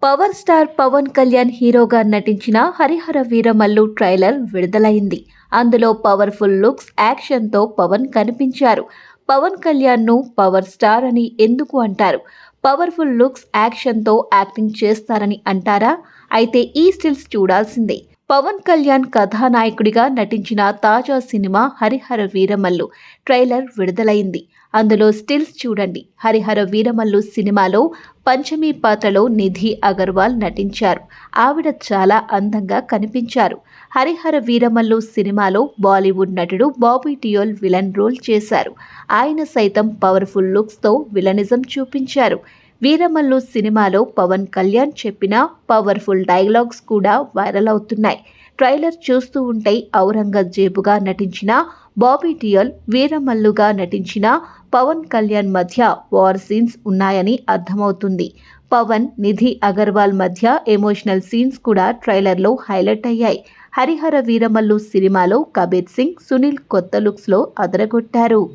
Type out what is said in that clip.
Power star Pawan Kalyan హీరోగా నటించిన Harihara Veeramallu trailer విడుదలైంది. అందులో పవర్ఫుల్ లుక్స్, యాక్షన్తో పవన్ కనిపించారు. పవన్ కళ్యాణ్ను పవర్ స్టార్ అని ఎందుకు అంటారు? పవర్ఫుల్ లుక్స్, యాక్షన్తో యాక్టింగ్ చేస్తారని అంటారా? అయితే ఈ స్టిల్స్ చూడాల్సిందే. పవన్ కళ్యాణ్ కథానాయకుడిగా నటించిన తాజా సినిమా హరిహర వీరమల్లు ట్రైలర్ విడుదలైంది. అందులో స్టిల్స్ చూడండి. హరిహర వీరమల్లు సినిమాలో పంచమి పాత్రలో నిధి అగర్వాల్ నటించారు. ఆవిడ చాలా అందంగా కనిపించారు. హరిహర వీరమల్లు సినిమాలో బాలీవుడ్ నటుడు బాబీ డియోల్ విలన్ రోల్ చేశారు. ఆయన సైతం పవర్ఫుల్ లుక్స్తో విలనిజం చూపించారు. వీరమల్లు సినిమాలో పవన్ కళ్యాణ్ చెప్పిన పవర్ఫుల్ డైలాగ్స్ కూడా వైరల్ అవుతున్నాయి. ట్రైలర్ చూస్తూ ఉంటే ఔరంగజేబుగా నటించిన బాబీ డియోల్, వీరమల్లుగా నటించిన పవన్ కళ్యాణ్ మధ్య వార్ సీన్స్ ఉన్నాయని అర్థమవుతుంది. పవన్, నిధి అగర్వాల్ మధ్య ఎమోషనల్ సీన్స్ కూడా ట్రైలర్లో హైలైట్ అయ్యాయి. హరిహర వీరమల్లు సినిమాలో కబీర్ సింగ్, సునీల్ కొత్త లుక్స్లో అదరగొట్టారు.